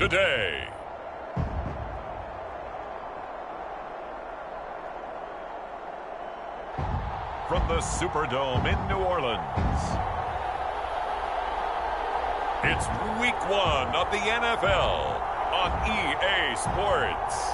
today. From the Superdome in New Orleans, it's Week 1 of the NFL on EA Sports.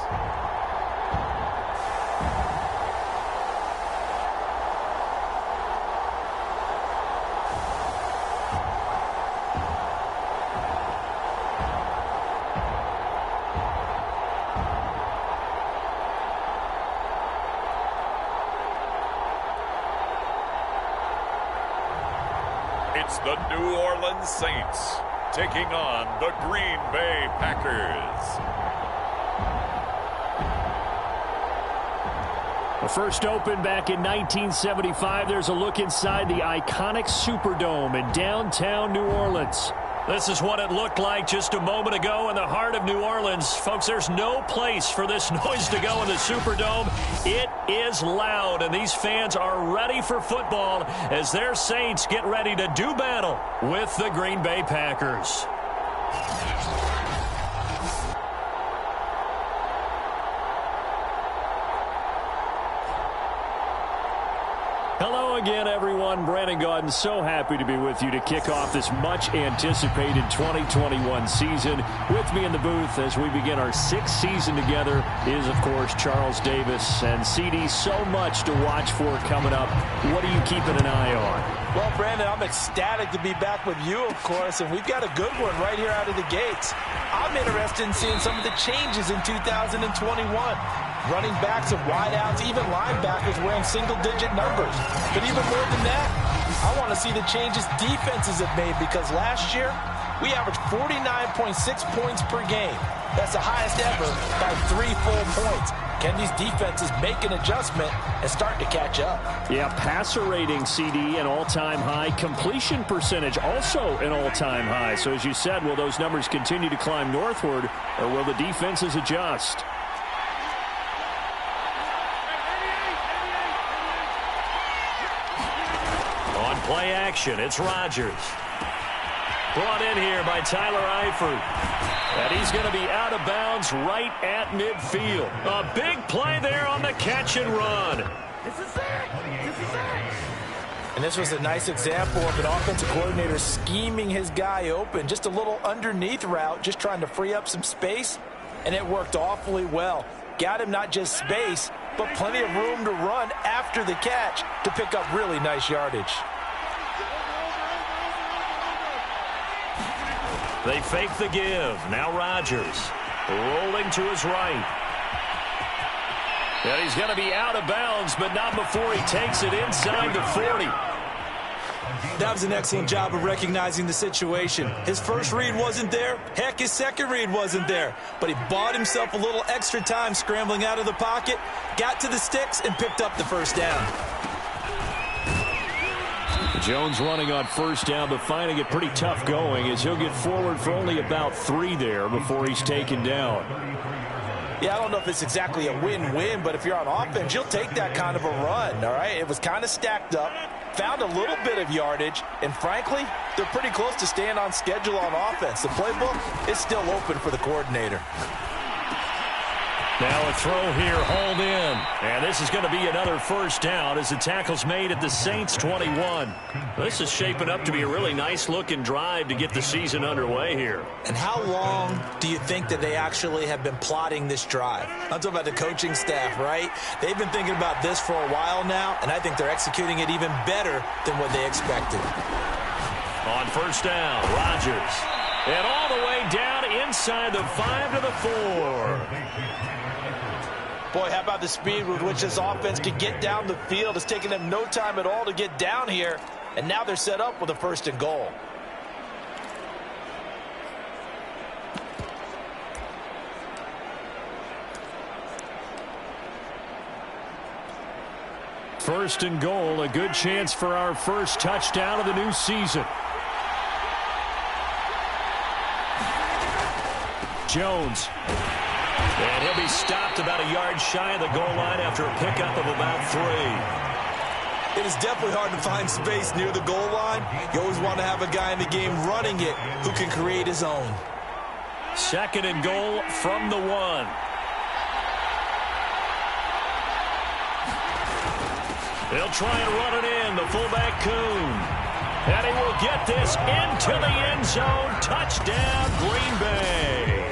It's the New Orleans Saints taking on the Green Bay Packers. The first opened back in 1975. There's a look inside the iconic Superdome in downtown New Orleans. This is what it looked like just a moment ago in the heart of New Orleans. Folks, there's no place for this noise to go in the Superdome. It is loud, and these fans are ready for football as their Saints get ready to do battle with the Green Bay Packers. Hello again, everyone. Brandon Gaudin, so happy to be with you to kick off this much-anticipated 2021 season. With me in the booth as we begin our sixth season together is, of course, Charles Davis. And, CD, so much to watch for coming up. What are you keeping an eye on? Well, Brandon, I'm ecstatic to be back with you, of course, and we've got a good one right here out of the gates. I'm interested in seeing some of the changes in 2021. Running backs and wideouts, even linebackers wearing single-digit numbers. But even more than that, I want to see the changes defenses have made, because last year we averaged 49.6 points per game. That's the highest ever by 3 full points. Can these defenses make an adjustment and start to catch up? Yeah, passer rating, CD, an all-time high. Completion percentage, also an all-time high. So as you said, will those numbers continue to climb northward, or will the defenses adjust? On play action, it's Rodgers. Brought in here by Tyler Eifert. And he's going to be out of bounds right at midfield. A big play there on the catch and run. And this was a nice example of an offensive coordinator scheming his guy open. Just a little underneath route, just trying to free up some space. And it worked awfully well. Got him not just space, but plenty of room to run after the catch to pick up really nice yardage. They fake the give. Now Rodgers rolling to his right. And he's going to be out of bounds, but not before he takes it inside the 40. That was an excellent job of recognizing the situation. His first read wasn't there. Heck, his second read wasn't there. But he bought himself a little extra time scrambling out of the pocket, got to the sticks, and picked up the first down. Jones running on first down, but finding it pretty tough going as he'll get forward for only about 3 there before he's taken down. Yeah, I don't know if it's exactly a win-win, but if you're on offense, you'll take that kind of a run, all right? It was kind of stacked up, found a little bit of yardage, and frankly, they're pretty close to staying on schedule on offense. The playbook is still open for the coordinator. Now a throw here, hauled in. And this is going to be another first down as the tackle's made at the Saints 21. This is shaping up to be a really nice-looking drive to get the season underway here. And how long do you think that they actually have been plotting this drive? I'm talking about the coaching staff, right? They've been thinking about this for a while now, and I think they're executing it even better than what they expected. On first down, Rodgers. And all the way down inside the 5 to the 4. Boy, how about the speed with which this offense could get down the field? It's taken them no time at all to get down here, and now they're set up with a 1st and goal. First and goal, a good chance for our first touchdown of the new season. Jones. And he'll be stopped about a yard shy of the goal line after a pickup of about 3. It is definitely hard to find space near the goal line. You always want to have a guy in the game running it who can create his own. Second and goal from the 1. They'll try and run it in, the fullback Kuhn. And he will get this into the end zone. Touchdown, Green Bay.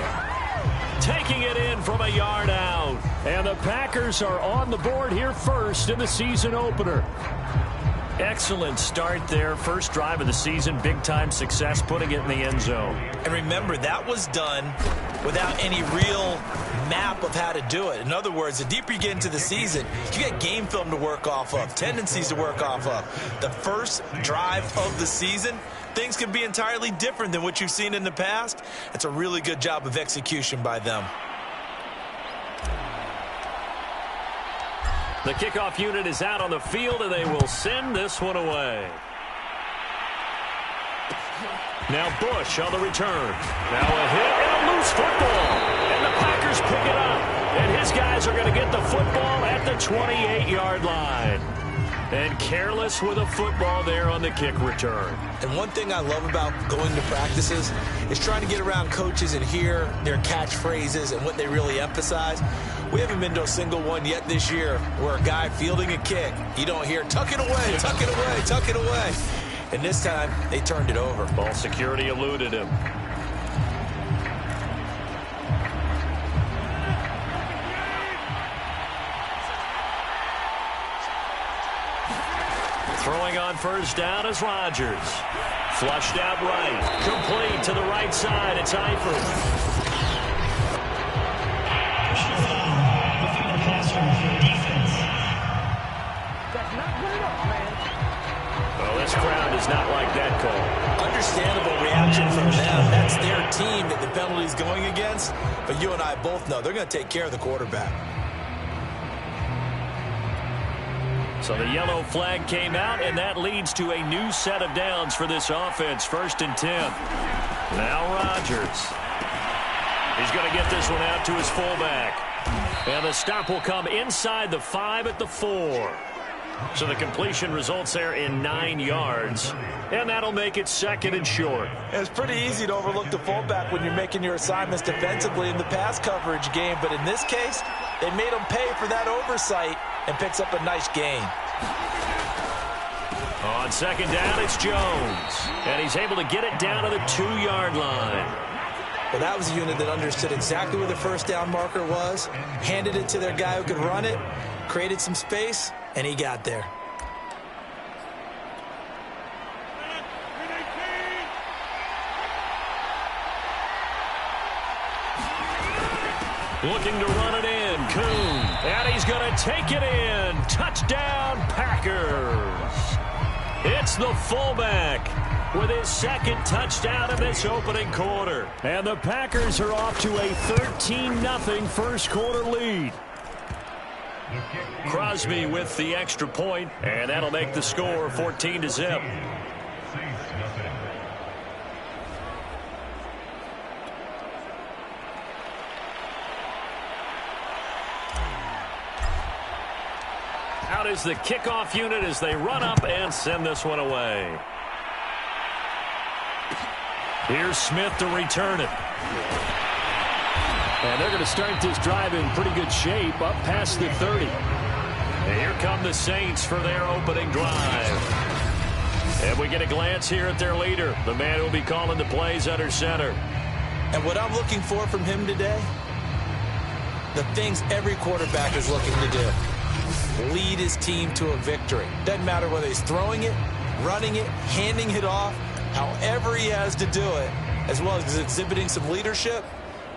Taking it in from a yard out. And the Packers are on the board here first in the season opener. Excellent start there. First drive of the season. Big-time success putting it in the end zone. And remember, that was done without any real map of how to do it. In other words, the deeper you get into the season, you get game film to work off of, tendencies to work off of. The first drive of the season, things can be entirely different than what you've seen in the past. It's a really good job of execution by them. The kickoff unit is out on the field, and they will send this one away. Now Bush on the return. Now a hit and a loose football. And the Packers pick it up. And his guys are going to get the football at the 28-yard line. And careless with a football there on the kick return. And one thing I love about going to practices is trying to get around coaches and hear their catchphrases and what they really emphasize. We haven't been to a single one yet this year where a guy fielding a kick, you don't hear, tuck it away, tuck it away, tuck it away. And this time, they turned it over. Ball security eluded him. Throwing on first down is Rodgers. Flushed out right. Complete to the right side. It's Eifert. Oh, this crowd does not like that call. Understandable reaction from them. That's their team that the penalty's going against. But you and I both know they're going to take care of the quarterback. So the yellow flag came out, and that leads to a new set of downs for this offense. 1st and 10. Now Rodgers. He's going to get this one out to his fullback. And the stop will come inside the 5 at the 4. So the completion results there in 9 yards. And that'll make it 2nd and short. It's pretty easy to overlook the fullback when you're making your assignments defensively in the pass coverage game. But in this case, they made him pay for that oversight and picks up a nice gain. On 2nd down, it's Jones. And he's able to get it down to the 2-yard line. Well, that was a unit that understood exactly where the first down marker was, handed it to their guy who could run it, created some space, and he got there. Looking to run it in, Kuhn. And he's going to take it in. Touchdown, Packers. It's the fullback with his 2nd touchdown of this opening quarter. And the Packers are off to a 13-0 first quarter lead. Crosby with the extra point, and that'll make the score 14-0. Out is the kickoff unit as they run up and send this one away. Here's Smith to return it. And they're going to start this drive in pretty good shape, up past the 30. And here come the Saints for their opening drive. And we get a glance here at their leader, the man who will be calling the plays under center. And what I'm looking for from him today, the things every quarterback is looking to do. Lead his team to a victory. Doesn't matter whether he's throwing it, running it, handing it off, however he has to do it, as well as exhibiting some leadership,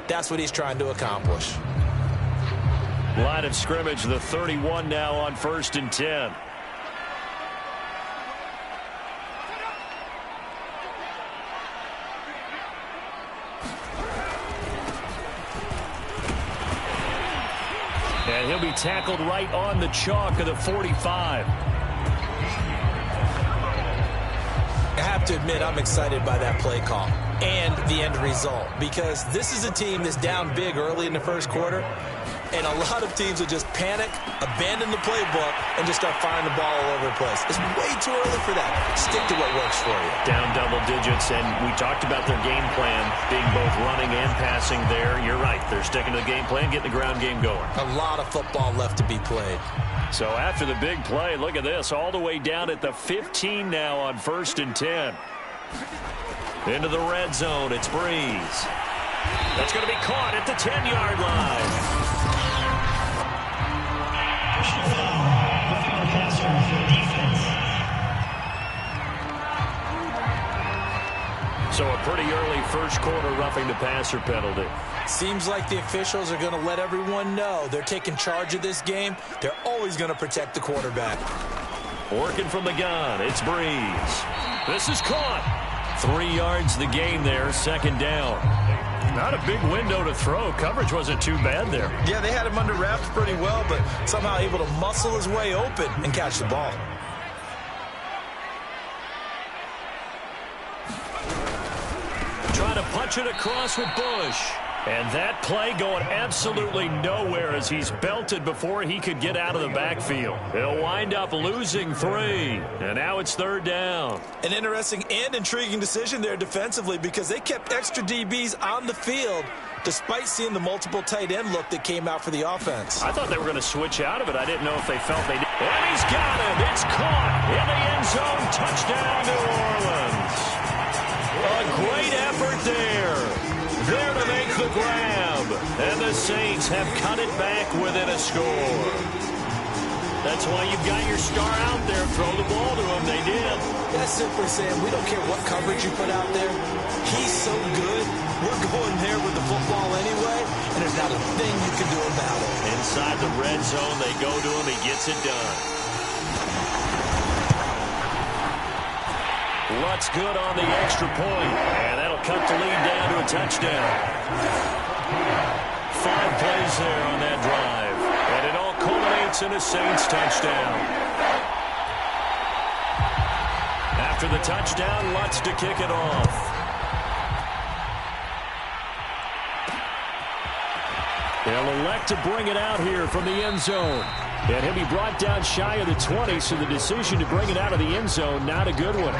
that's what he's trying to accomplish. Line of scrimmage, the 31 now on 1st and 10. And he'll be tackled right on the chalk of the 45. I have to admit, I'm excited by that play call and the end result, because this is a team that's down big early in the first quarter. And a lot of teams will just panic, abandon the playbook, and just start firing the ball all over the place. It's way too early for that. Stick to what works for you. Down double digits, and we talked about their game plan being both running and passing there. You're right. They're sticking to the game plan, getting the ground game going. A lot of football left to be played. So after the big play, look at this, all the way down at the 15 now on 1st and 10. Into the red zone, it's Breeze. That's going to be caught at the 10-yard line. So a pretty early first quarter roughing the passer penalty. Seems like the officials are going to let everyone know they're taking charge of this game. They're always going to protect the quarterback. Working from the gun, it's Breeze. This is caught. 3 yards the game there, 2nd down. Not a big window to throw. Coverage wasn't too bad there. Yeah, they had him under wraps pretty well, but somehow able to muscle his way open and catch the ball. Trying to punch it across with Bush. And that play going absolutely nowhere as he's belted before he could get out of the backfield. He'll wind up losing 3. And now it's 3rd down. An interesting and intriguing decision there defensively because they kept extra DBs on the field despite seeing the multiple tight end look that came out for the offense. I thought they were going to switch out of it. I didn't know if they felt they did. And he's got it. It's caught in the end zone. Touchdown, New Orleans. A great effort there. There to make the grab. And the Saints have cut it back within a score. That's why you've got your star out there. Throw the ball to him. They did. That's simply saying we don't care what coverage you put out there. He's so good. We're going there with the football anyway, and there's not a thing you can do about it. Inside the red zone, they go to him. He gets it done. Lutz good on the extra point, and that'll cut the lead down to a touchdown. 5 plays there on that drive, and it all culminates in a Saints touchdown. After the touchdown, Lutz to kick it off. They'll elect to bring it out here from the end zone. And he'll be brought down shy of the 20, so the decision to bring it out of the end zone, not a good one.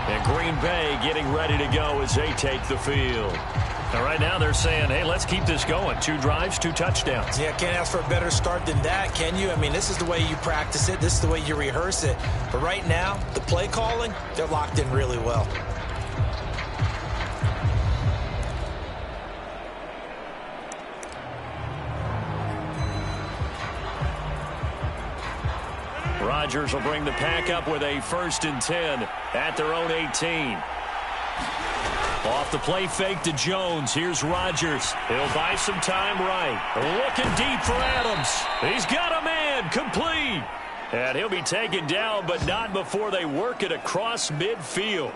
And Green Bay getting ready to go as they take the field. Now, right now they're saying, hey, let's keep this going. 2 drives, 2 touchdowns. Yeah, can't ask for a better start than that, can you? I mean, this is the way you practice it. This is the way you rehearse it. But right now, the play calling, they're locked in really well. Rodgers will bring the pack up with a 1st and 10 at their own 18. Off the play fake to Jones. Here's Rodgers. He'll buy some time right. Looking deep for Adams. He's got a man. Complete. And he'll be taken down, but not before they work it across midfield.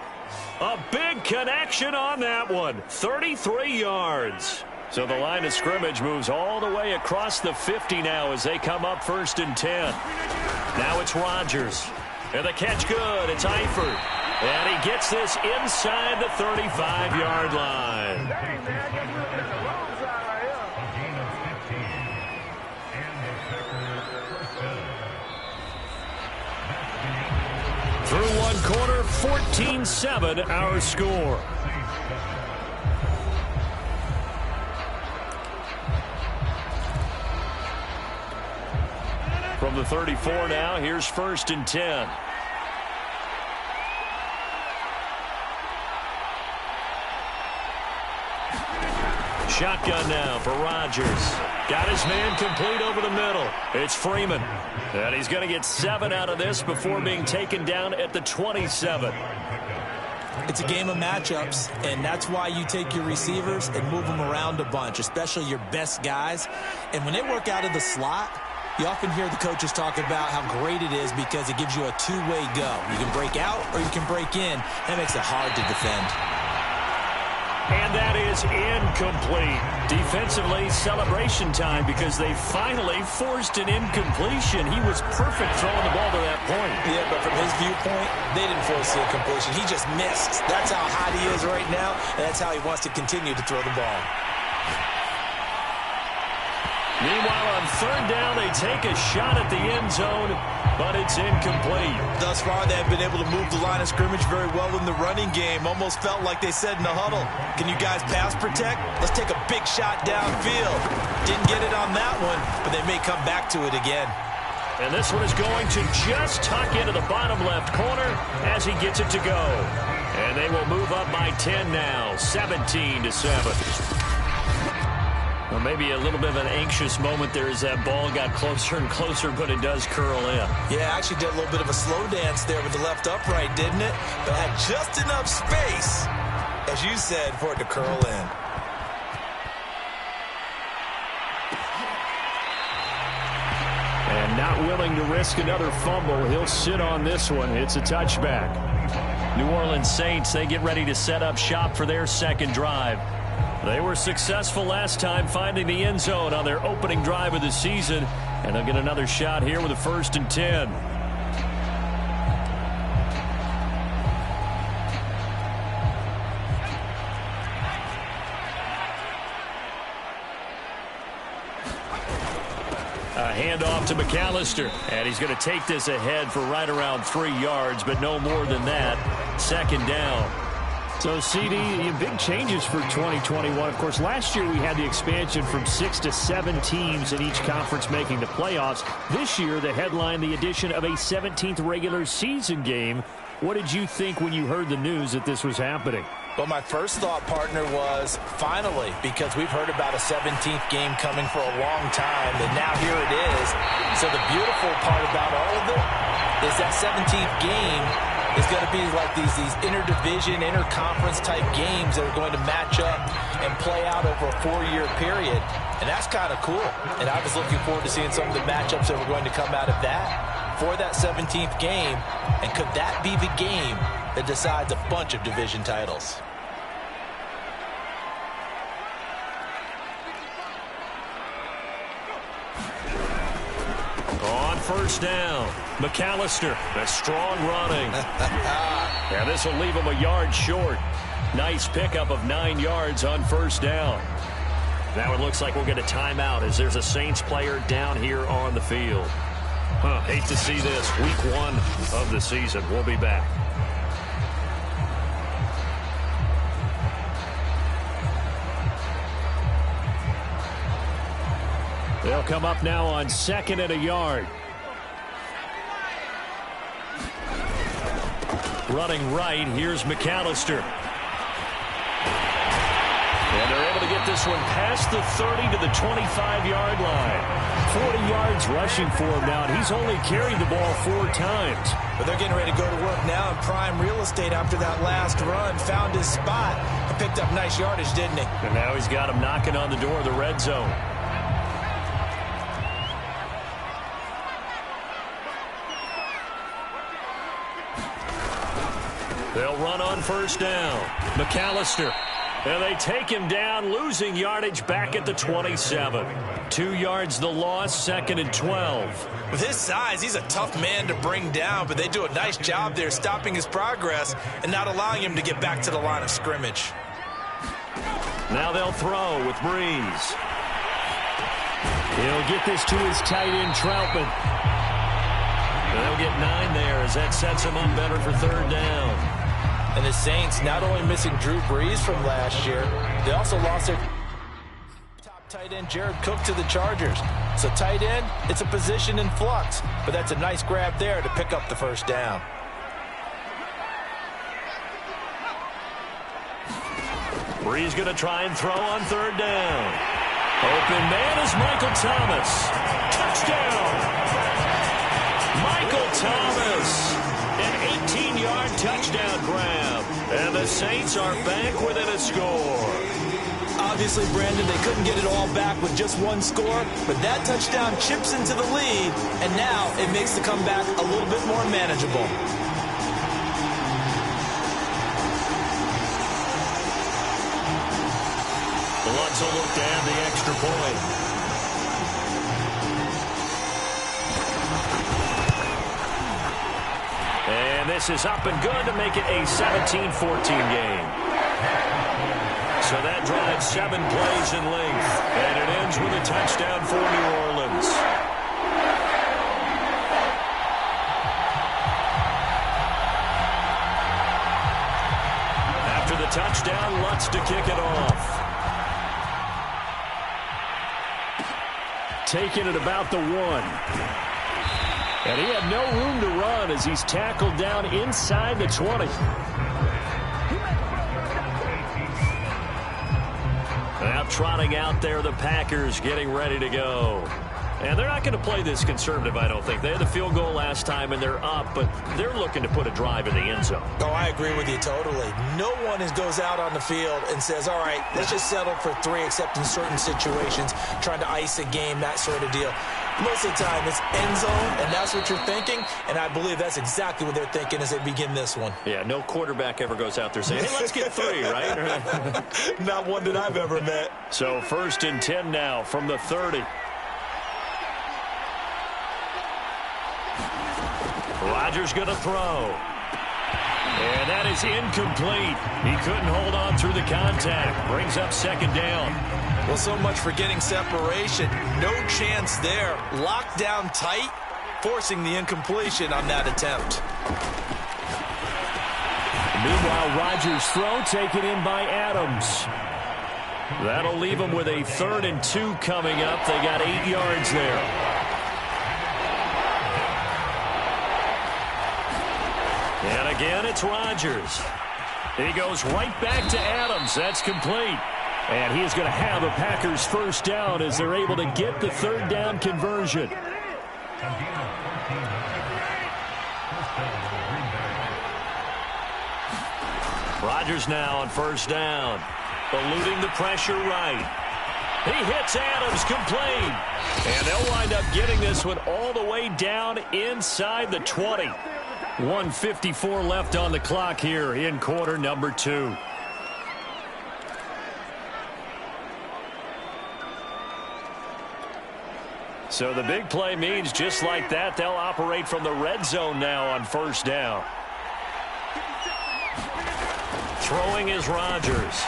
A big connection on that one. 33 yards. So the line of scrimmage moves all the way across the 50 now as they come up 1st and 10. Now it's Rodgers. And the catch good. It's Eifert. And he gets this inside the 35-yard line. Through 1 quarter, 14-7 our score. From the 34 now, here's 1st and 10. Shotgun now for Rodgers. Got his man complete over the middle. It's Freeman. And he's going to get 7 out of this before being taken down at the 27. It's a game of matchups, and that's why you take your receivers and move them around a bunch, especially your best guys. And when they work out of the slot, you often hear the coaches talk about how great it is because it gives you a two-way go. You can break out or you can break in. That makes it hard to defend. And that is incomplete. Defensively, celebration time because they finally forced an incompletion. He was perfect throwing the ball to that point. Yeah, but from his viewpoint, they didn't force the incompletion. He just missed. That's how hot he is right now, and that's how he wants to continue to throw the ball. Meanwhile, on third down, they take a shot at the end zone, but it's incomplete. Thus far, they have been able to move the line of scrimmage very well in the running game. Almost felt like they said in the huddle, can you guys pass protect? Let's take a big shot downfield. Didn't get it on that one, but they may come back to it again. And this one is going to just tuck into the bottom left corner as he gets it to go. And they will move up by 10 now, 17-7. Well, maybe a little bit of an anxious moment there as that ball got closer and closer, but it does curl in. Yeah, actually did a little bit of a slow dance there with the left upright, didn't it? But had just enough space, as you said, for it to curl in. And not willing to risk another fumble, he'll sit on this one. It's a touchback. New Orleans Saints, they get ready to set up shop for their second drive. They were successful last time finding the end zone on their opening drive of the season, and they'll get another shot here with a 1st and 10. A handoff to McAllister, and he's going to take this ahead for right around 3 yards, but no more than that. 2nd down. So, CD, big changes for 2021. Of course, last year we had the expansion from 6 to 7 teams in each conference making the playoffs. This year, they headlined the addition of a 17th regular season game. What did you think when you heard the news that this was happening? Well, my first thought, partner, was finally, because we've heard about a 17th game coming for a long time, and now here it is. So the beautiful part about all of it is that 17th game is going to be like these interdivision, interconference type games that are going to match up and play out over a 4-year period. And that's kind of cool. And I was looking forward to seeing some of the matchups that were going to come out of that for that 17th game. And could that be the game that decides a bunch of division titles? On 1st down, McAllister, a strong running. Yeah, this will leave him a yard short. Nice pickup of 9 yards on 1st down. Now it looks like we'll get a timeout as there's a Saints player down here on the field. Hate to see this. Week 1 of the season. We'll be back. They'll come up now on 2nd and a yard. Running right, here's McAllister. And they're able to get this one past the 30 to the 25-yard line. 40 yards rushing for him now, and he's only carried the ball 4 times. But they're getting ready to go to work now in prime real estate after that last run. Found his spot and picked up nice yardage, didn't he? And now he's got him knocking on the door of the red zone. They'll run on 1st down. McAllister. And they take him down, losing yardage back at the 27. 2 yards the loss, 2nd and 12. With his size, he's a tough man to bring down, but they do a nice job there stopping his progress and not allowing him to get back to the line of scrimmage. Now they'll throw with Breeze. He'll get this to his tight end, Troutman. And they'll get 9 there as that sets him up better for 3rd down. And the Saints not only missing Drew Brees from last year, they also lost their top tight end Jared Cook to the Chargers. So tight end, it's a position in flux, but that's a nice grab there to pick up the 1st down. Brees going to try and throw on 3rd down. Open man is Michael Thomas. Touchdown! Michael Thomas. An 18-yard touchdown grab. And the Saints are back within a score. Obviously, Brandon, they couldn't get it all back with just 1 score, but that touchdown chips into the lead, and now it makes the comeback a little bit more manageable. Lutz will look to add the extra point. And this is up and good to make it a 17-14 game. So that drives 7 plays in length, and it ends with a touchdown for New Orleans. After the touchdown, Lutz to kick it off. Taking it about the 1. And he had no room to run as he's tackled down inside the 20. Now trotting out there, the Packers getting ready to go. And they're not going to play this conservative, I don't think. They had the field goal last time, and they're up, but they're looking to put a drive in the end zone. Oh, I agree with you totally. No one goes out on the field and says, all right, let's just settle for 3, except in certain situations, trying to ice a game, that sort of deal. Most of the time, it's end zone, and that's what you're thinking, and I believe that's exactly what they're thinking as they begin this one. Yeah, no quarterback ever goes out there saying, hey, let's get 3, right? Not one that I've ever met. So 1st and 10 now from the 30. Rodgers going to throw. And that is incomplete. He couldn't hold on through the contact. Brings up 2nd down. Well, so much for getting separation. No chance there. Locked down tight, forcing the incompletion on that attempt. Meanwhile, Rodgers' throw taken in by Adams. That'll leave him with a 3rd and 2 coming up. They got 8 yards there. And again, it's Rodgers. He goes right back to Adams. That's complete. And he is going to have a Packers 1st down as they're able to get the 3rd down conversion. Rodgers now on 1st down. Eluding the pressure right. He hits Adams complete. And they'll wind up getting this one all the way down inside the 20. 1:54 left on the clock here in quarter number 2. So the big play means just like that, they'll operate from the red zone now on 1st down. Throwing is Rodgers.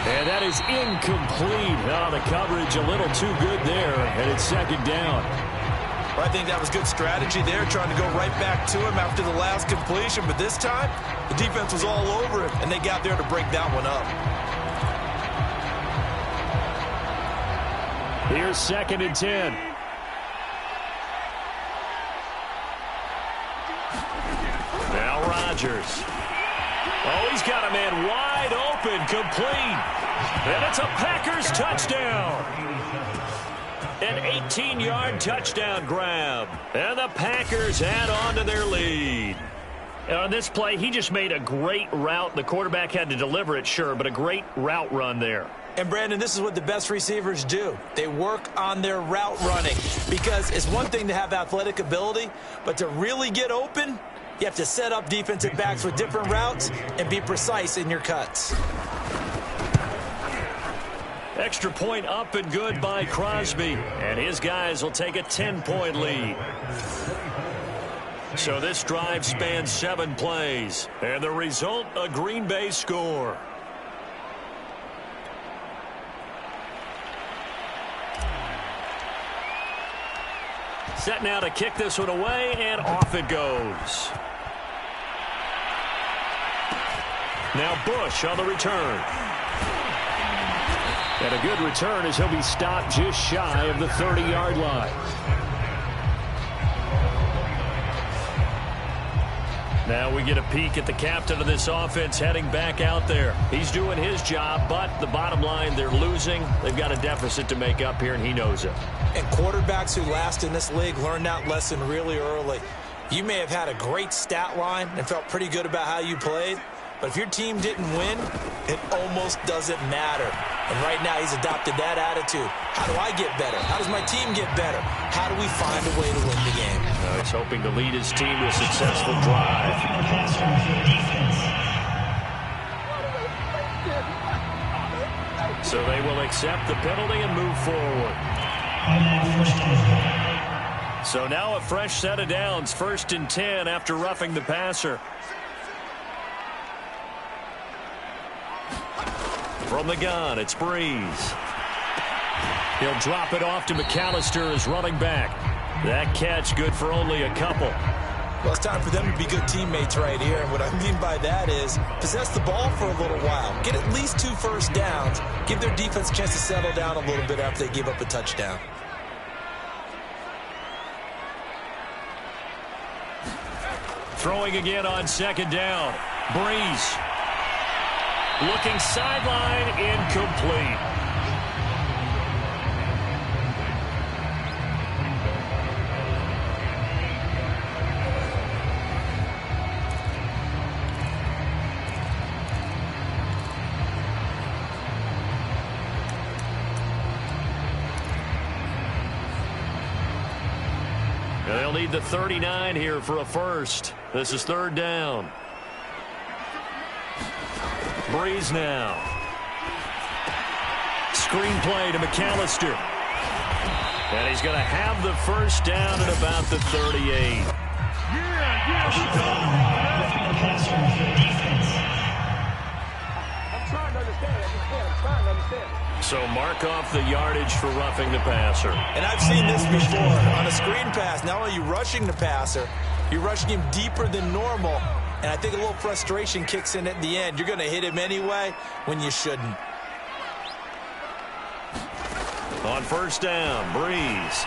And that is incomplete. Oh, the coverage a little too good there, and it's 2nd down. Well, I think that was good strategy there, trying to go right back to him after the last completion. But this time, the defense was all over him, and they got there to break that one up. Here's 2nd and 10. Now Rodgers. Oh, he's got a man wide open, complete. And it's a Packers touchdown. An 18-yard touchdown grab. And the Packers add on to their lead. And on this play, he just made a great route. The quarterback had to deliver it, sure, but a great route run there. And, Brandon, this is what the best receivers do. They work on their route running, because it's one thing to have athletic ability, but to really get open, you have to set up defensive backs with different routes and be precise in your cuts. Extra point up and good by Crosby. And his guys will take a 10-point lead. So this drive spans 7 plays. And the result, a Green Bay score. Set now to kick this one away, and off it goes. Now Bush on the return. And a good return as he'll be stopped just shy of the 30-yard line. Now we get a peek at the captain of this offense heading back out there. He's doing his job, but the bottom line, they're losing. They've got a deficit to make up here, and he knows it. And quarterbacks who last in this league learn that lesson really early. You may have had a great stat line and felt pretty good about how you played, but if your team didn't win, it almost doesn't matter. And right now he's adopted that attitude. How do I get better? How does my team get better? How do we find a way to win the game? He's hoping to lead his team to a successful drive. So they will accept the penalty and move forward. So now a fresh set of downs, 1st and 10 after roughing the passer. From the gun, it's Breeze. He'll drop it off to McAllister as running back. That catch good for only a couple. Well, it's time for them to be good teammates right here. And what I mean by that is possess the ball for a little while. Get at least 2 first downs. Give their defense a chance to settle down a little bit after they give up a touchdown. Throwing again on second down. Breeze. Looking sideline, incomplete. They'll need the 39 here for a first. This is third down. Breeze now. Screenplay to McAllister. And he's going to have the first down at about the 38. So mark off the yardage for roughing the passer. And I've seen this before. On a screen pass, not only are you rushing the passer, you're rushing him deeper than normal. And I think a little frustration kicks in at the end. You're going to hit him anyway when you shouldn't. On first down, Breeze.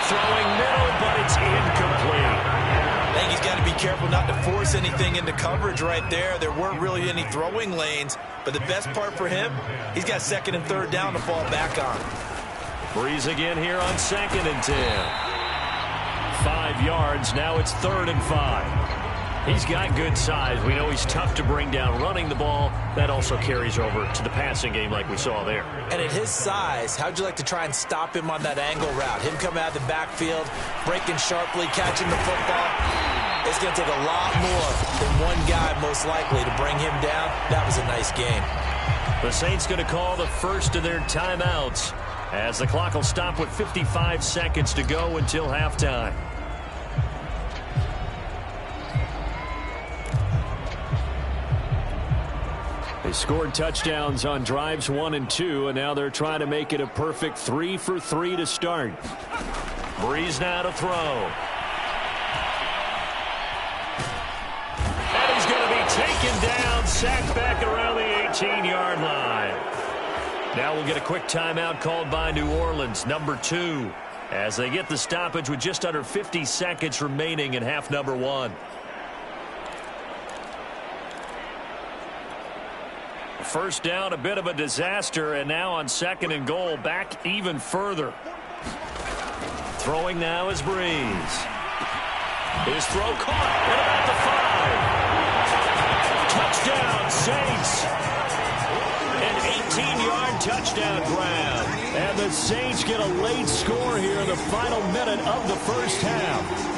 Throwing middle, but it's incomplete. I think he's got to be careful not to force anything into coverage right there. There weren't really any throwing lanes. But the best part for him, he's got second and third down to fall back on. Breeze again here on 2nd and 10. 5 yards. Now it's 3rd and 5. He's got good size. We know he's tough to bring down running the ball. That also carries over to the passing game like we saw there. And at his size, how'd you like to try and stop him on that angle route? Him coming out of the backfield, breaking sharply, catching the football. It's going to take a lot more than one guy most likely to bring him down. That was a nice game. The Saints going to call the first of their timeouts as the clock will stop with 55 seconds to go until halftime. They scored touchdowns on drives 1 and 2, and now they're trying to make it a perfect 3 for 3 to start. Breeze now to throw. And he's going to be taken down, sacked back around the 18-yard line. Now we'll get a quick timeout called by New Orleans, number 2, as they get the stoppage with just under 50 seconds remaining in half number 1. First down, a bit of a disaster, and now on 2nd and goal, back even further. Throwing now is Breeze. His throw caught at about the 5. Touchdown, Saints. An 18-yard touchdown grab. And the Saints get a late score here in the final minute of the first half.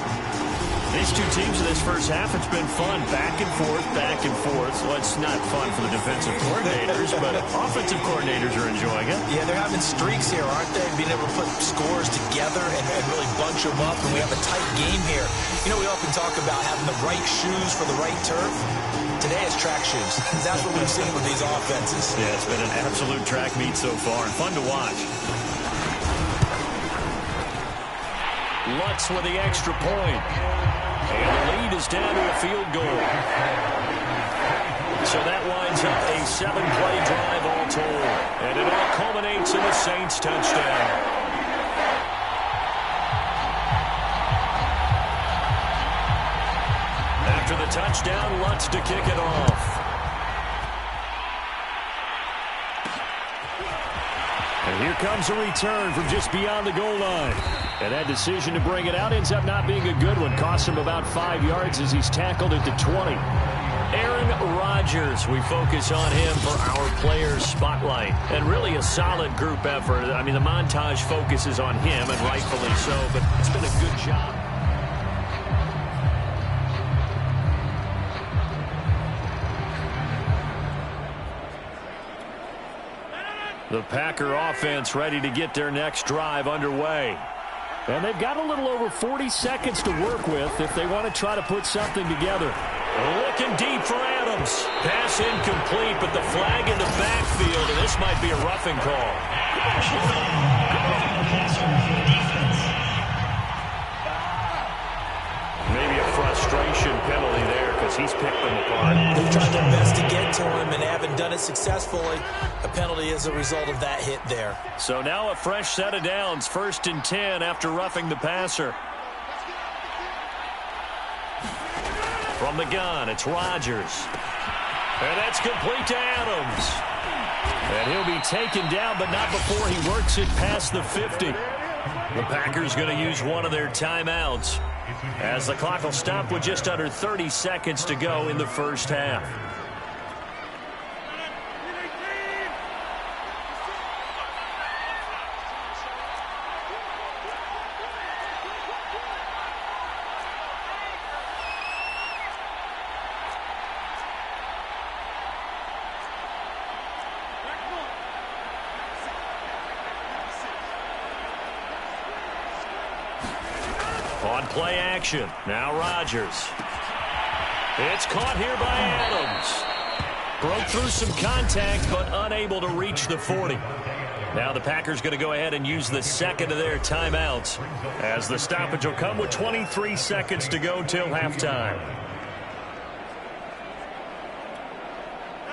These two teams in this first half, it's been fun. Back and forth, back and forth. Well, it's not fun for the defensive coordinators, but offensive coordinators are enjoying it. Yeah, they're having streaks here, aren't they? Being able to put scores together and really bunch them up, and we have a tight game here. You know, we often talk about having the right shoes for the right turf. Today it's track shoes. That's what we've seen with these offenses. Yeah, it's been an absolute track meet so far, and fun to watch. Lutz with the extra point. And the lead is down to a field goal. So that winds up a 7-play drive all told. And it all culminates in a Saints touchdown. After the touchdown, Lutz to kick it off. And here comes a return from just beyond the goal line. And that decision to bring it out ends up not being a good one. Costs him about 5 yards as he's tackled at the 20. Aaron Rodgers, we focus on him for our players' spotlight. And really a solid group effort. I mean, the montage focuses on him, and rightfully so, but it's been a good job. The Packer offense ready to get their next drive underway. And they've got a little over 40 seconds to work with if they want to try to put something together. Looking deep for Adams. Pass incomplete, but the flag in the backfield, and this might be a roughing call. Maybe a frustration penalty there because he's picked them apart. They've tried their best to get to him and haven't done it successfully. A penalty as a result of that hit there. So now a fresh set of downs, 1st and 10 after roughing the passer. From the gun, it's Rodgers. And that's complete to Adams. And he'll be taken down, but not before he works it past the 50. The Packers going to use one of their timeouts, as the clock will stop with just under 30 seconds to go in the first half. On play action, now Rodgers. It's caught here by Adams. Broke through some contact, but unable to reach the 40. Now the Packers going to go ahead and use the second of their timeouts, as the stoppage will come with 23 seconds to go till halftime.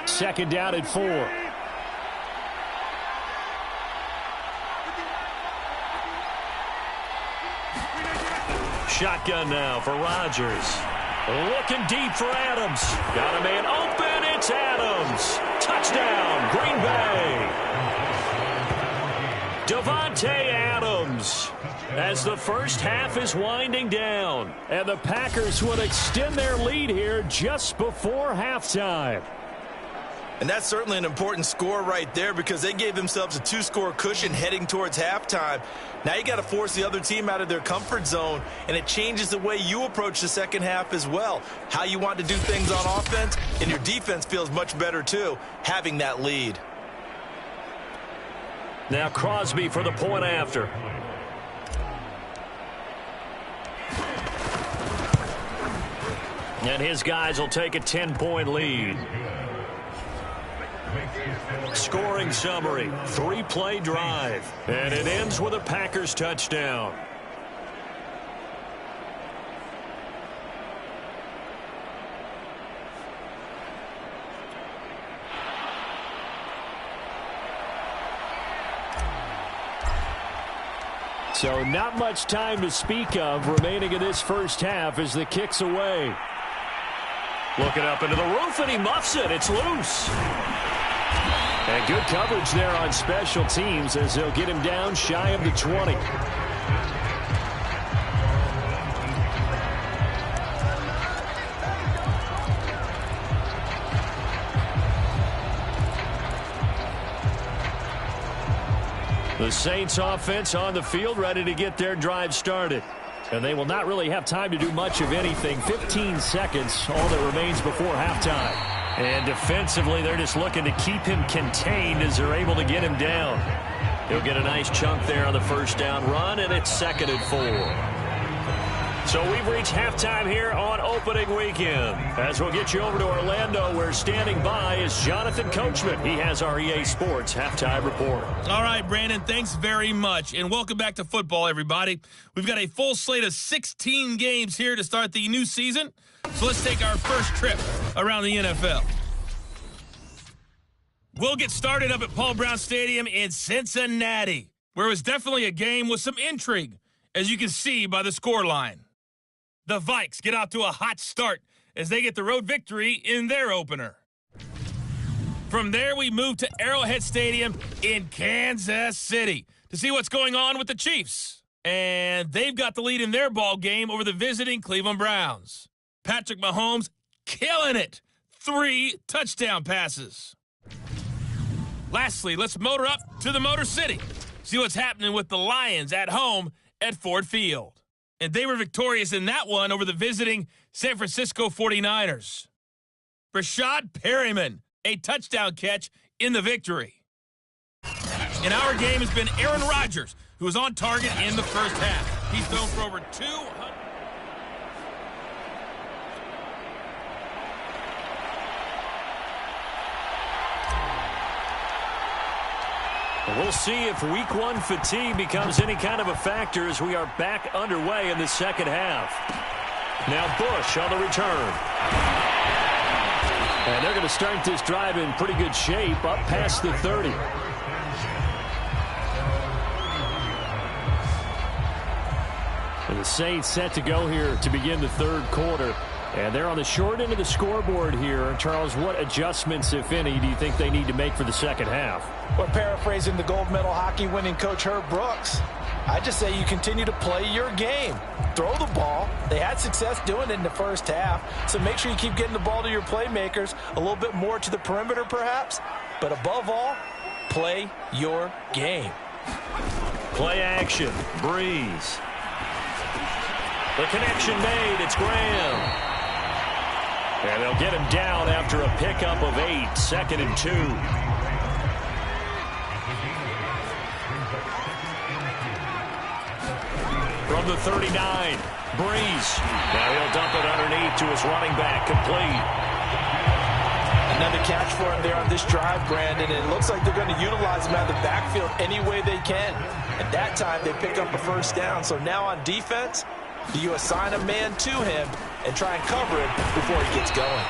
2nd down at 4. Shotgun now for Rodgers. Looking deep for Adams. Got a man open. It's Adams. Touchdown, Green Bay. Davante Adams, as the first half is winding down. And the Packers would extend their lead here just before halftime. And that's certainly an important score right there, because they gave themselves a 2-score cushion heading towards halftime. Now you got to force the other team out of their comfort zone, and it changes the way you approach the second half as well. How you want to do things on offense, and your defense feels much better too, having that lead. Now Crosby for the point after. And his guys will take a 10-point lead. Scoring summary, 3-play drive, and it ends with a Packers touchdown. So not much time to speak of remaining in this first half as the kick's away. Looking up into the roof, and he muffs it. It's loose. And good coverage there on special teams as they'll get him down shy of the 20. The Saints offense on the field, ready to get their drive started. And they will not really have time to do much of anything. 15 seconds, all that remains before halftime. And defensively, they're just looking to keep him contained as they're able to get him down. He'll get a nice chunk there on the first down run, and it's 2nd and 4. So we've reached halftime here on opening weekend. As we'll get you over to Orlando, where standing by is Jonathan Coachman. He has our EA Sports halftime report. All right, Brandon, thanks very much. And welcome back to football, everybody. We've got a full slate of 16 games here to start the new season. So let's take our first trip around the NFL. We'll get started up at Paul Brown Stadium in Cincinnati, where it was definitely a game with some intrigue, as you can see by the scoreline. The Vikes get out to a hot start as they get the road victory in their opener. From there, we move to Arrowhead Stadium in Kansas City to see what's going on with the Chiefs. And they've got the lead in their ball game over the visiting Cleveland Browns. Patrick Mahomes killing it. 3 touchdown passes. Lastly, let's motor up to the Motor City. See what's happening with the Lions at home at Ford Field. And they were victorious in that one over the visiting San Francisco 49ers. Rashad Perryman, a touchdown catch in the victory. And our game has been Aaron Rodgers, who was on target in the first half. He's thrown for over 200. We'll see if week one fatigue becomes any kind of a factor as we are back underway in the second half. Now Bush on the return. And they're going to start this drive in pretty good shape up past the 30. And the Saints set to go here to begin the third quarter. And they're on the short end of the scoreboard here. Charles, what adjustments, if any, do you think they need to make for the second half? Well, paraphrasing the gold medal hockey winning coach Herb Brooks, I just say you continue to play your game. Throw the ball. They had success doing it in the first half, so make sure you keep getting the ball to your playmakers, a little bit more to the perimeter perhaps, but above all, play your game. Play action. Breeze. The connection made. It's Graham. And they'll get him down after a pickup of 8, 2nd and 2. From the 39, Breeze. Now he'll dump it underneath to his running back, complete. Another catch for him there on this drive, Brandon, and it looks like they're going to utilize him out of the backfield any way they can. At that time, they pick up a first down, so now on defense, do you assign a man to him and try and cover him before he gets going?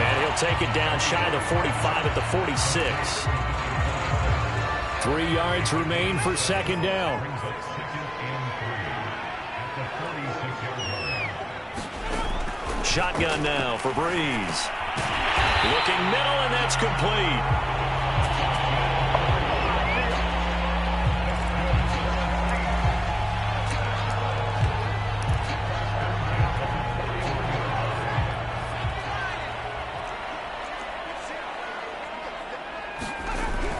And he'll take it down shy of the 45 at the 46. 3 yards remain for second down. Shotgun now for Breeze. Looking middle, and that's complete.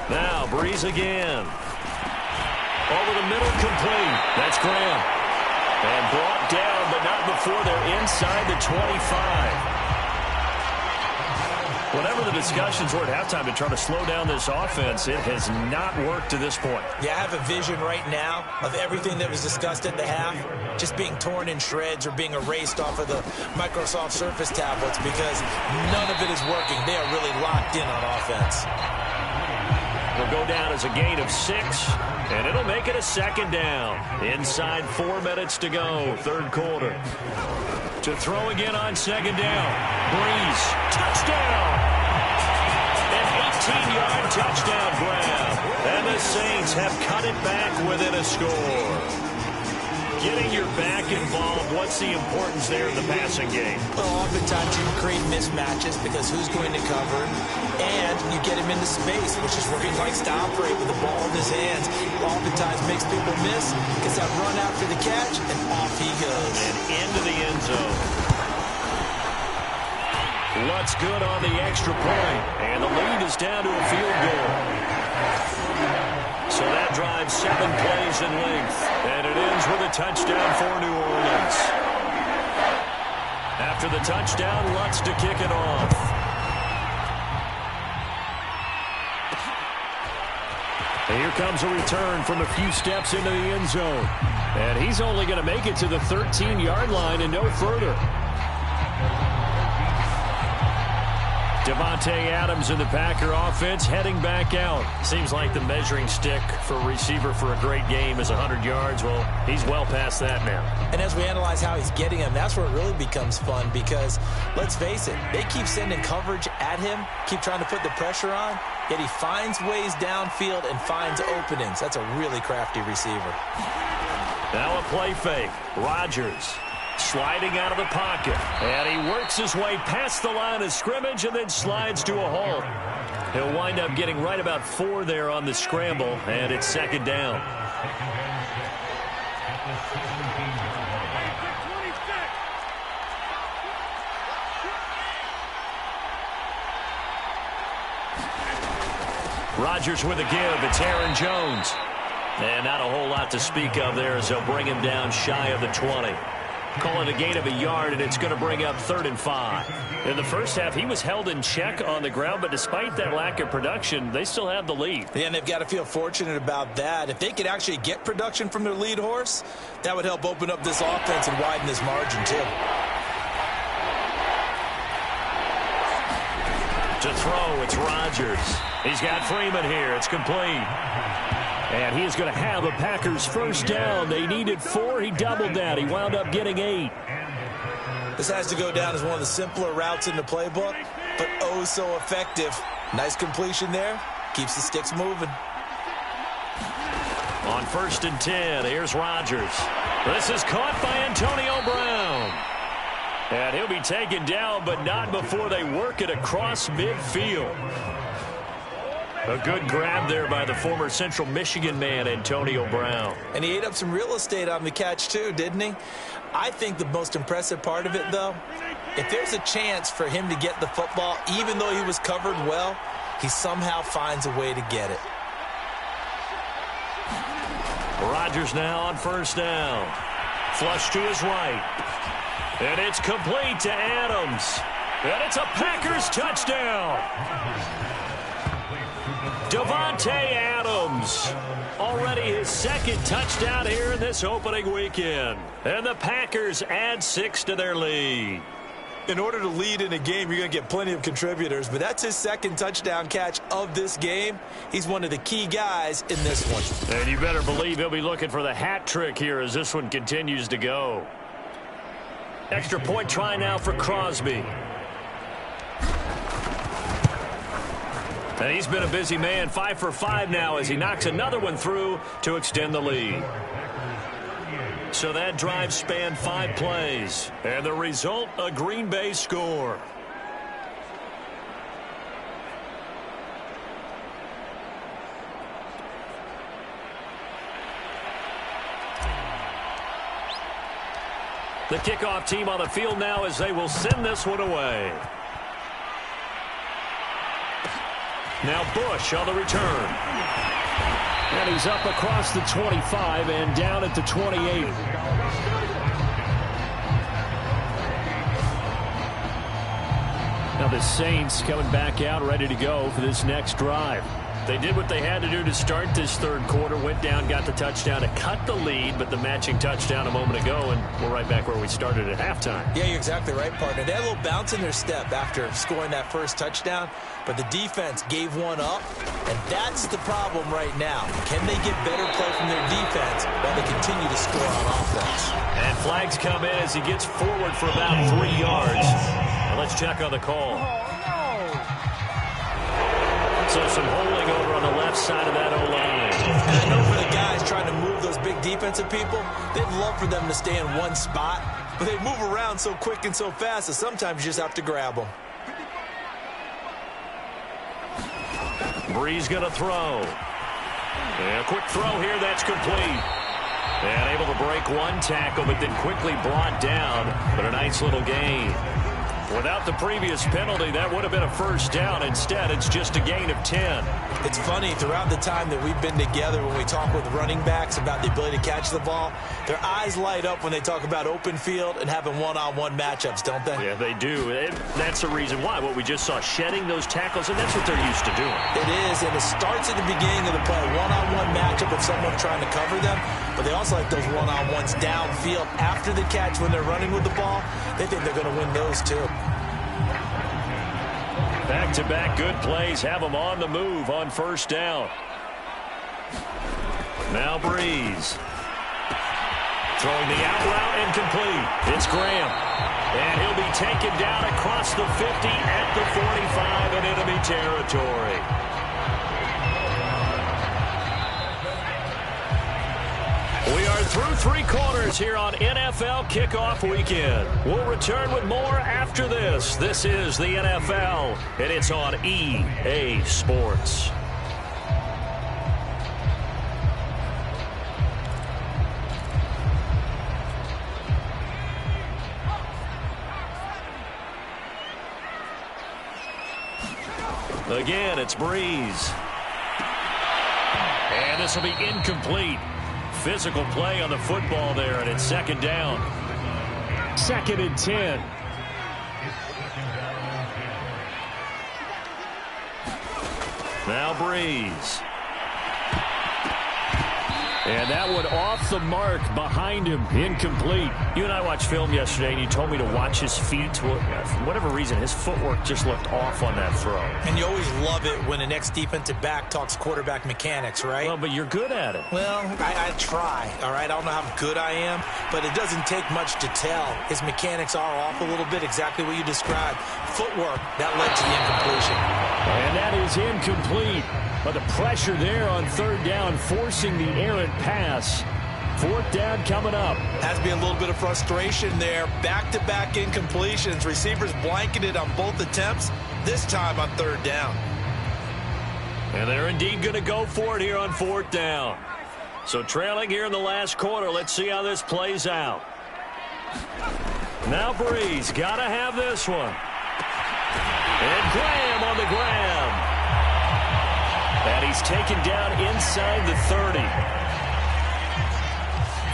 Now Breeze again. Over the middle, complete. That's Graham. And brought down, but not before they're inside the 25. Whatever the discussions were at halftime to try to slow down this offense, it has not worked to this point. Yeah, I have a vision right now of everything that was discussed at the half just being torn in shreds or being erased off of the Microsoft Surface tablets because none of it is working. They are really locked in on offense. Will go down as a gain of 6, and it'll make it a second down. Inside 4 minutes to go, third quarter. To throw again on second down. Breeze, touchdown! An 18-yard touchdown grab. And the Saints have cut it back within a score. Getting your back involved, what's the importance there in the passing game? Well, oftentimes you create mismatches because who's going to cover, and you get him into space, which is where he likes to operate with the ball in his hands. Oftentimes makes people miss, gets that run after the catch, and off he goes. And into the end zone. Lutz good on the extra point, and the lead is down to a field goal. So that drives 7 plays in length, and it ends with a touchdown for New Orleans. After the touchdown, Lutz to kick it off. And here comes a return from a few steps into the end zone. And he's only going to make it to the 13-yard line and no further. Devontae Adams in the Packer offense heading back out. Seems like the measuring stick for a receiver for a great game is 100 yards. Well, he's well past that now. And as we analyze how he's getting him, that's where it really becomes fun because, let's face it, they keep sending coverage at him, keep trying to put the pressure on, yet he finds ways downfield and finds openings. That's a really crafty receiver. Now a play fake. Rodgers sliding out of the pocket. And he works his way past the line of scrimmage and then slides to a halt. He'll wind up getting right about 4 there on the scramble, and it's second down. Rodgers with a give. It's Aaron Jones. And not a whole lot to speak of there as they'll bring him down shy of the 20. Call it a gain of a yard, and it's going to bring up 3rd and 5. In the first half, he was held in check on the ground, but despite that lack of production, they still have the lead. Yeah, and they've got to feel fortunate about that. If they could actually get production from their lead horse, that would help open up this offense and widen this margin, too. To throw, it's Rodgers. He's got Freeman here. It's complete. And he is going to have a Packers first down. They needed 4. He doubled that. He wound up getting 8. This has to go down as one of the simpler routes in the playbook, but oh so effective. Nice completion there. Keeps the sticks moving. On 1st and 10, here's Rodgers. This is caught by Antonio Brown. And he'll be taken down, but not before they work it across midfield. A good grab there by the former Central Michigan man, Antonio Brown. And he ate up some real estate on the catch, too, didn't he? I think the most impressive part of it, though, if there's a chance for him to get the football, even though he was covered well, he somehow finds a way to get it. Rodgers now on 1st down. Flush to his right. And it's complete to Adams. And it's a Packers touchdown. Davante Adams. Already his 2nd touchdown here in this opening weekend. And the Packers add 6 to their lead. In order to lead in a game, you're going to get plenty of contributors, but that's his 2nd touchdown catch of this game. He's one of the key guys in this one. And you better believe he'll be looking for the hat trick here as this one continues to go. Extra point try now for Crosby. And he's been a busy man, 5 for 5 now as he knocks another one through to extend the lead. So that drive spanned 5 plays. And the result, a Green Bay score. The kickoff team on the field now as they will send this one away. Now Bush on the return. And he's up across the 25 and down at the 28. Now the Saints coming back out ready to go for this next drive. They did what they had to do to start this 3rd quarter. Went down, got the touchdown to cut the lead, but the matching touchdown a moment ago, and we're right back where we started at halftime. Yeah, you're exactly right, partner. They had a little bounce in their step after scoring that first touchdown, but the defense gave one up, and that's the problem right now. Can they get better play from their defense while they continue to score on offense? And flags come in as he gets forward for about 3 yards. Now let's check on the call. So some holding over on the left side of that O-line. And I know for the guys trying to move those big defensive people, they'd love for them to stay in one spot, but they move around so quick and so fast that sometimes you just have to grab them. Breeze going to throw. And a quick throw here, that's complete. And able to break one tackle, but then quickly brought down. But a nice little gain. Without the previous penalty, that would have been a first down. Instead, it's just a gain of 10. It's funny, throughout the time that we've been together, when we talk with running backs about the ability to catch the ball, their eyes light up when they talk about open field and having one-on-one matchups, don't they? Yeah, they do. And that's the reason why. What we just saw, shedding those tackles, and that's what they're used to doing. It is, and it starts at the beginning of the play, one-on-one matchup with someone trying to cover them, but they also like those one-on-ones downfield after the catch when they're running with the ball. They think they're going to win those, too. Back-to-back good plays have them on the move on 1st down. Now Breeze. Throwing the out route incomplete. It's Graham. And he'll be taken down across the 50 at the 45 in enemy territory. We are through 3 quarters here on NFL Kickoff Weekend. We'll return with more after this. This is the NFL, and it's on EA Sports. Again, it's Breeze. And this will be incomplete. Physical play on the football there, and it's 2nd down. 2nd and 10. Now Breeze. And that one off the mark behind him, incomplete. You and I watched film yesterday, and you told me to watch his feet. For whatever reason, his footwork just looked off on that throw. And you always love it when the next defensive back talks quarterback mechanics, right? Well, but you're good at it. Well, I try, all right? I don't know how good I am, but it doesn't take much to tell. His mechanics are off a little bit, exactly what you described. Footwork, that led to the incompletion. And that is incomplete. But the pressure there on third down, forcing the errant pass. Fourth down coming up. Has to be a little bit of frustration there. Back-to-back incompletions. Receivers blanketed on both attempts, this time on third down. And they're indeed going to go for it here on fourth down. So trailing here in the last quarter. Let's see how this plays out. Now Breeze, got to have this one. And Graham on the grab. And he's taken down inside the 30.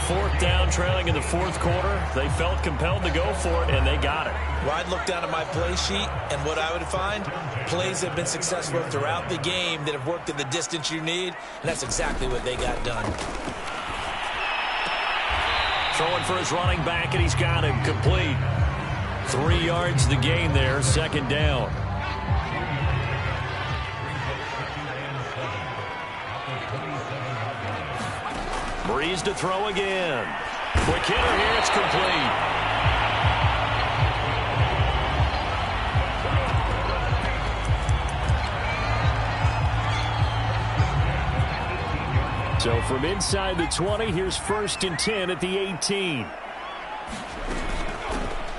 Fourth down, trailing in the fourth quarter. They felt compelled to go for it, and they got it. Well, I'd look down at my play sheet, and what I would find, plays that have been successful throughout the game that have worked at the distance you need, and that's exactly what they got done. Throwing for his running back, and he's got him complete. 3 yards the gain there, second down. Breeze to throw again. Quick hitter here, it's complete. So from inside the 20, here's 1st and 10 at the 18.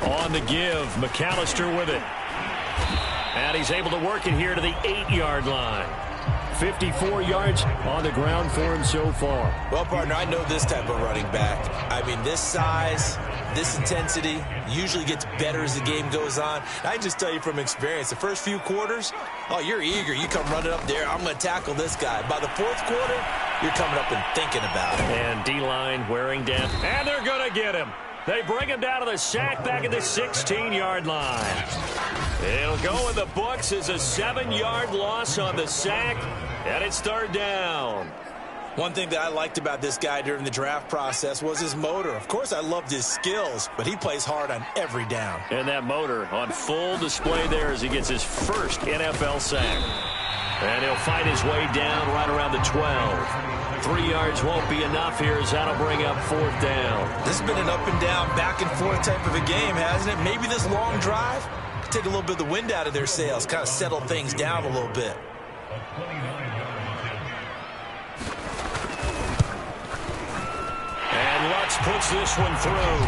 On the give, McAllister with it. And he's able to work it here to the 8-yard line. 54 yards on the ground for him so far. Well, partner, I know this type of running back. I mean, this size, this intensity usually gets better as the game goes on. I just tell you from experience, the first few quarters, oh, you're eager. You come running up there. I'm going to tackle this guy. By the fourth quarter, you're coming up and thinking about it. And D-line wearing down. And they're going to get him. They bring him down to the sack back at the 16-yard line. It'll go in the books as a 7-yard loss on the sack, and it's third down. One thing that I liked about this guy during the draft process was his motor. Of course, I loved his skills, but he plays hard on every down. And that motor on full display there as he gets his first NFL sack. And he'll fight his way down right around the 12. 3 yards won't be enough here as that'll bring up fourth down. This has been an up and down, back and forth type of a game, hasn't it? Maybe this long drive could take a little bit of the wind out of their sails, kind of settle things down a little bit. And Lutz puts this one through.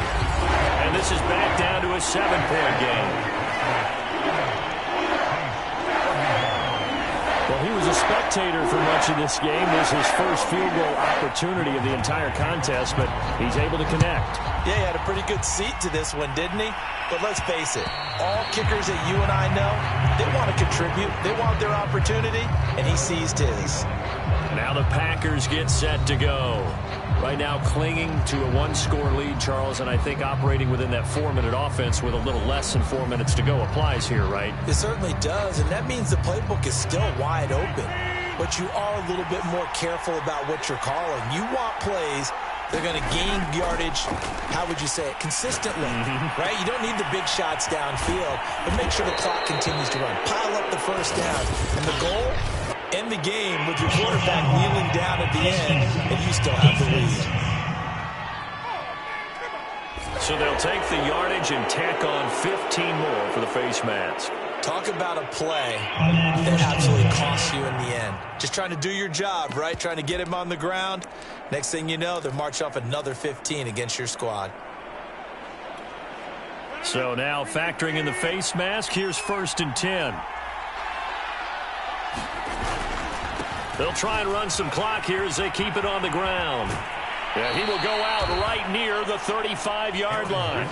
And this is back down to a 7-point game. Well, he was a spectator for much of this game. This is his first field goal opportunity of the entire contest, but he's able to connect. Yeah, he had a pretty good seat to this one, didn't he? But let's face it, all kickers that you and I know, they want to contribute. They want their opportunity, and he seized his. Now the Packers get set to go. Right now clinging to a 1-score lead, Charles, and I think operating within that 4-minute offense with a little less than 4 minutes to go applies here, right? It certainly does, and that means the playbook is still wide open. But you are a little bit more careful about what you're calling. You want plays they're going to gain yardage, how would you say it, consistently, right? You don't need the big shots downfield, but make sure the clock continues to run. Pile up the first down, and the goal, end the game with your quarterback kneeling down at the end, and you still have the lead. So they'll take the yardage and tack on 15 more for the face mask. Talk about a play that absolutely costs you in the end. Just trying to do your job, right? Trying to get him on the ground. Next thing you know, they'll march off another 15 against your squad. So now factoring in the face mask, here's 1st and 10. They'll try and run some clock here as they keep it on the ground. Yeah, he will go out right near the 35-yard line.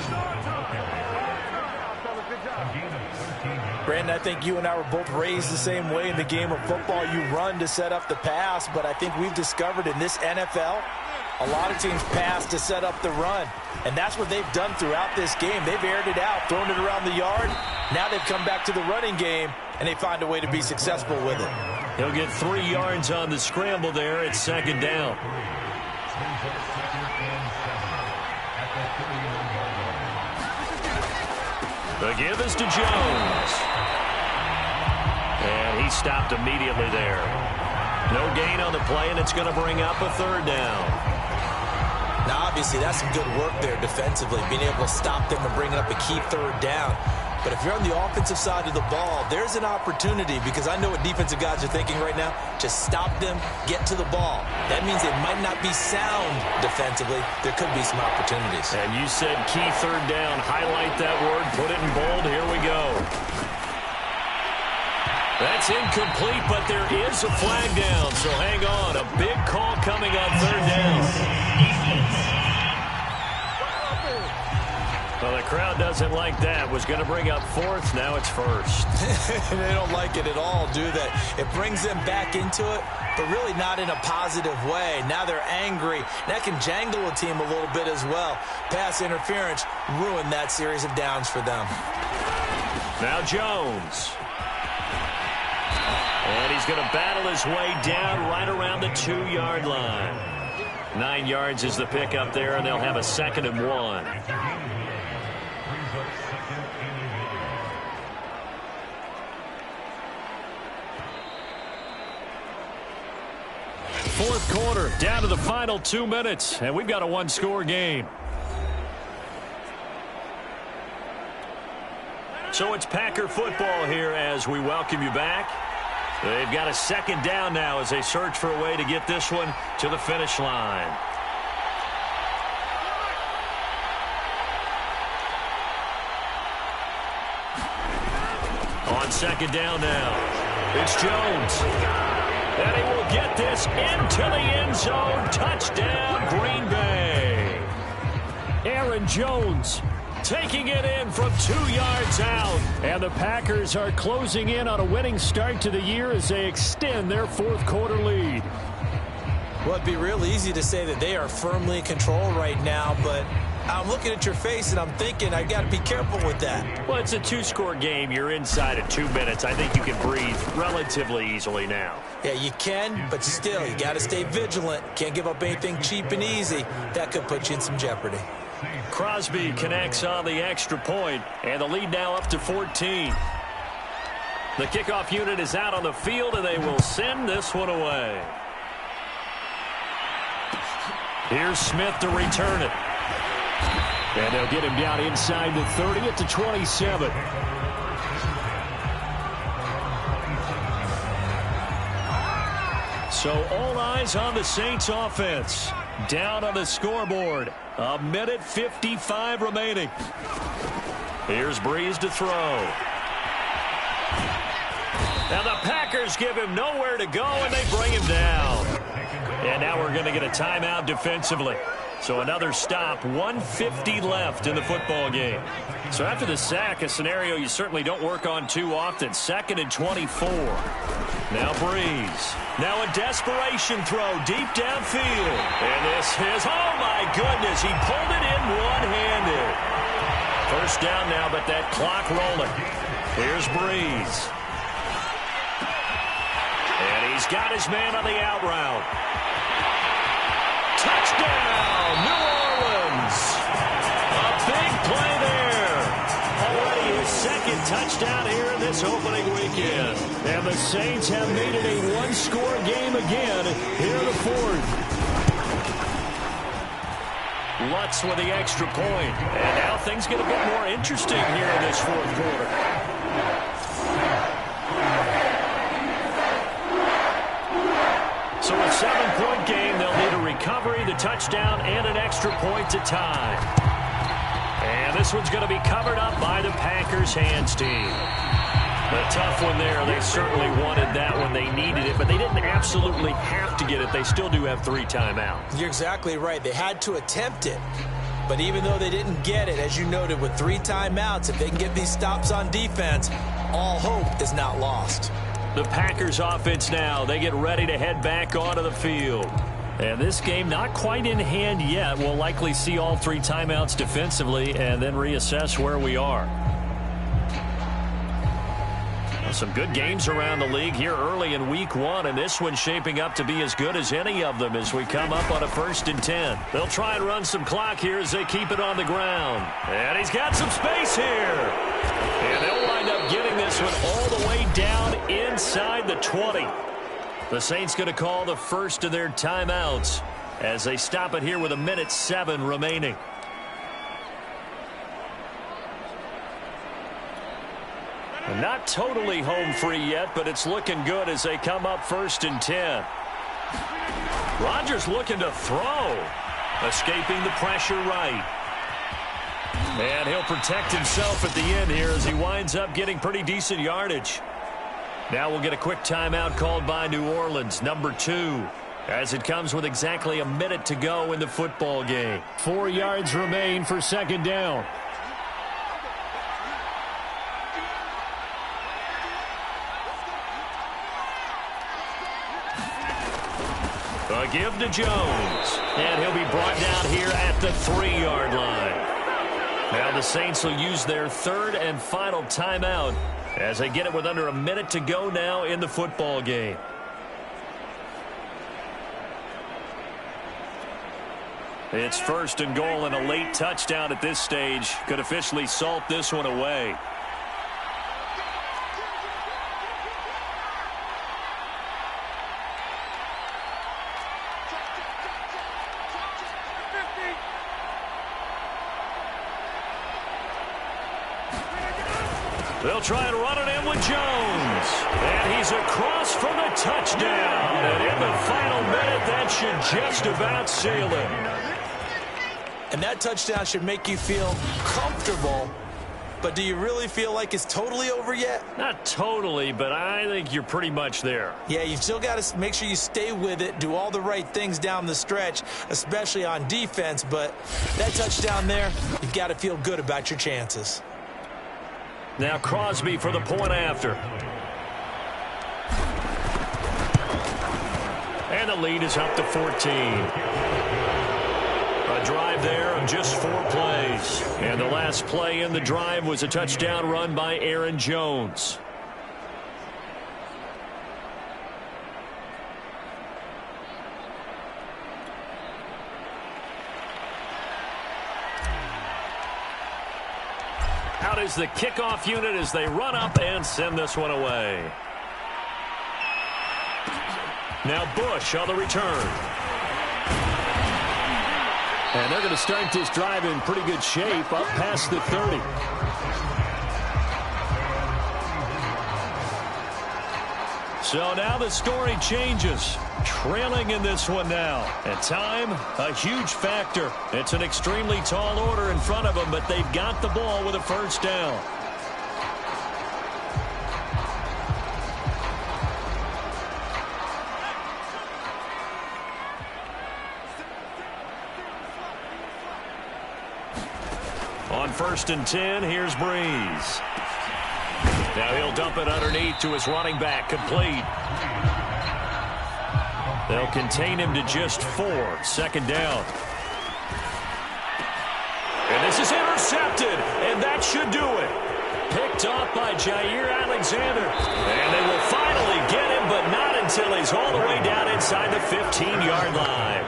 Brandon, I think you and I were both raised the same way in the game of football. You run to set up the pass, but I think we've discovered in this NFL, a lot of teams pass to set up the run. And that's what they've done throughout this game. They've aired it out, thrown it around the yard. Now they've come back to the running game, and they find a way to be successful with it. He'll get 3 yards on the scramble there at 2nd down. The give is to Jones. And he stopped immediately there. No gain on the play, and it's going to bring up a third down. Now, obviously, that's some good work there defensively, being able to stop them and bringing up a key third down. But if you're on the offensive side of the ball, there's an opportunity, because I know what defensive guys are thinking right now. Just stop them, get to the ball. That means they might not be sound defensively. There could be some opportunities. And you said key third down. Highlight that word, put it in bold. Here we go. That's incomplete, but there is a flag down, so hang on. A big call coming on third down. Well, the crowd doesn't like that. Was going to bring up fourth. Now it's first. They don't like it at all, do they? It brings them back into it, but really not in a positive way. Now they're angry. That can jangle a team a little bit as well. Pass interference ruined that series of downs for them. Now Jones. And he's going to battle his way down right around the 2-yard line. 9 yards is the pickup there, and they'll have a 2nd and 1. Fourth quarter, down to the final 2 minutes, and we've got a one-score game. So it's Packer football here as we welcome you back. They've got a 2nd down now as they search for a way to get this one to the finish line. On 2nd down now, it's Jones. And he will get this into the end zone. Touchdown, Green Bay. Aaron Jones taking it in from 2 yards out. And the Packers are closing in on a winning start to the year as they extend their fourth quarter lead. Well, it'd be real easy to say that they are firmly in control right now, but I'm looking at your face and I'm thinking I got to be careful with that. Well, it's a 2-score game. You're inside of 2 minutes. I think you can breathe relatively easily now. Yeah, you can, but still, you got to stay vigilant. Can't give up anything cheap and easy. That could put you in some jeopardy. Crosby connects on the extra point, and the lead now up to 14. The kickoff unit is out on the field, and they will send this one away. Here's Smith to return it. And they'll get him down inside the 30 at the 27. So all eyes on the Saints offense. Down on the scoreboard. 1:55 remaining. Here's Breeze to throw. Now the Packers give him nowhere to go, and they bring him down. And now we're going to get a timeout defensively. So another stop, 1:50 left in the football game. So after the sack, a scenario you certainly don't work on too often. 2nd and 24. Now Breeze. Now a desperation throw deep downfield. And this is, oh my goodness, he pulled it in one-handed. First down now, but that clock rolling. Here's Breeze. And he's got his man on the out route. Touchdown, New Orleans. A big play there. Already his 2nd touchdown here in this opening weekend. And the Saints have made it a one-score game again here in the 4th. Lutz with the extra point. And now things get a bit more interesting here in this 4th quarter. So a 7-point game, they'll need a recovery, the touchdown, and an extra point to tie. And this one's going to be covered up by the Packers hands team. A tough one there. They certainly wanted that when they needed it, but they didn't absolutely have to get it. They still do have 3 timeouts. You're exactly right. They had to attempt it. But even though they didn't get it, as you noted, with 3 timeouts, if they can get these stops on defense, all hope is not lost. The Packers offense now, they get ready to head back onto the field. And this game not quite in hand yet. We'll likely see all 3 timeouts defensively and then reassess where we are. Some good games around the league here early in week 1, and this one's shaping up to be as good as any of them as we come up on a 1st and 10. They'll try and run some clock here as they keep it on the ground. And he's got some space here. And they'll wind up getting this one all the way down inside the 20. The Saints going to call the first of their timeouts as they stop it here with 1:07 remaining. Not totally home free yet, but it's looking good as they come up 1st and 10. Rodgers looking to throw. Escaping the pressure right. And he'll protect himself at the end here as he winds up getting pretty decent yardage. Now we'll get a quick timeout called by New Orleans, number 2, as it comes with exactly a minute to go in the football game. 4 yards remain for 2nd down. A give to Jones, and he'll be brought down here at the 3-yard line. Now the Saints will use their 3rd and final timeout as they get it with under a minute to go now in the football game. It's 1st and goal, and a late touchdown at this stage could officially salt this one away. They'll try and run it in with Jones. And he's across for the touchdown. And in the final minute, that should just about seal it. And that touchdown should make you feel comfortable. But do you really feel like it's totally over yet? Not totally, but I think you're pretty much there. Yeah, you've still got to make sure you stay with it, do all the right things down the stretch, especially on defense. But that touchdown there, you've got to feel good about your chances. Now Crosby for the point after. And the lead is up to 14. A drive there of just 4 plays. And the last play in the drive was a touchdown run by Aaron Jones. Out is the kickoff unit as they run up and send this one away. Now Bush on the return. And they're going to start this drive in pretty good shape, up past the 30. So now the story changes. Trailing in this one now. And time, a huge factor. It's an extremely tall order in front of them, but they've got the ball with a 1st down. On 1st and 10, here's Breeze. Now he'll dump it underneath to his running back, complete. They'll contain him to just 4, 2nd down. And this is intercepted, and that should do it. Picked off by Jair Alexander. And they will finally get him, but not until he's all the way down inside the 15-yard line.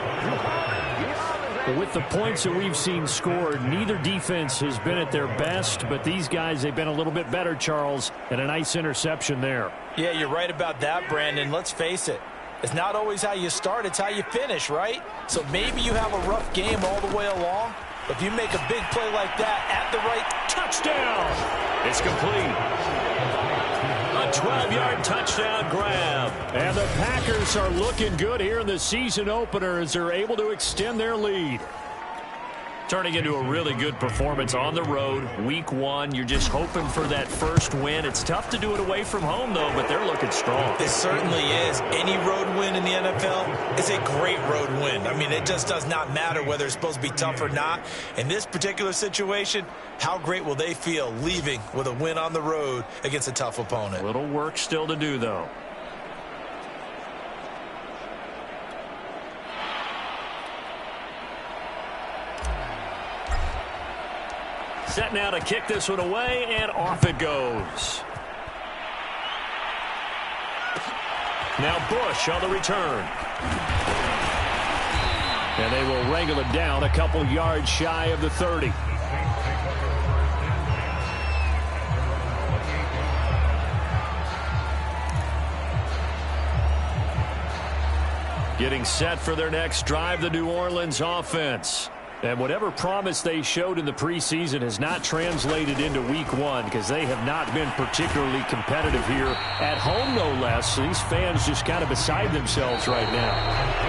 With the points that we've seen scored, neither defense has been at their best, but these guys, they've been a little bit better, Charles, and a nice interception there. Yeah, you're right about that, Brandon. Let's face it. It's not always how you start, it's how you finish, right? So maybe you have a rough game all the way along, but if you make a big play like that at the right touchdown, it's complete. A 12-yard touchdown grab. And the Packers are looking good here in the season opener as they're able to extend their lead. Turning into a really good performance on the road. Week 1, you're just hoping for that first win. It's tough to do it away from home, though, but they're looking strong. It certainly is. Any road win in the NFL is a great road win. I mean, it just does not matter whether it's supposed to be tough or not. In this particular situation, how great will they feel leaving with a win on the road against a tough opponent? A little work still to do, though. Set now to kick this one away, and off it goes. Now Bush on the return. And they will wrangle it down a couple yards shy of the 30. Getting set for their next drive, the New Orleans offense. And whatever promise they showed in the preseason has not translated into week one because they have not been particularly competitive here at home, no less. So these fans just kind of beside themselves right now.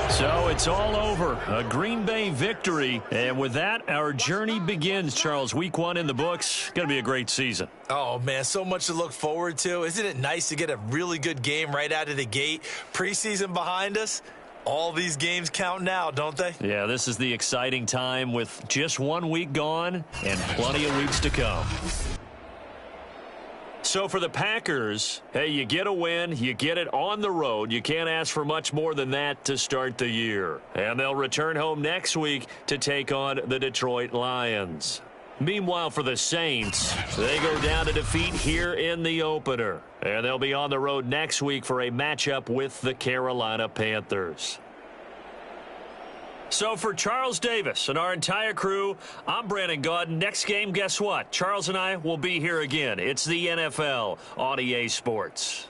So it's all over. A Green Bay victory. And with that, our journey begins, Charles. Week one in the books. Going to be a great season. Oh, man, so much to look forward to. Isn't it nice to get a really good game right out of the gate? Preseason behind us. All these games count now, don't they? Yeah, this is the exciting time with just 1 week gone and plenty of weeks to come. So for the Packers, hey, you get a win, you get it on the road. You can't ask for much more than that to start the year. And they'll return home next week to take on the Detroit Lions. Meanwhile, for the Saints, they go down to defeat here in the opener. And they'll be on the road next week for a matchup with the Carolina Panthers. So for Charles Davis and our entire crew, I'm Brandon Gaudin. Next game, guess what? Charles and I will be here again. It's the NFL on EA Sports.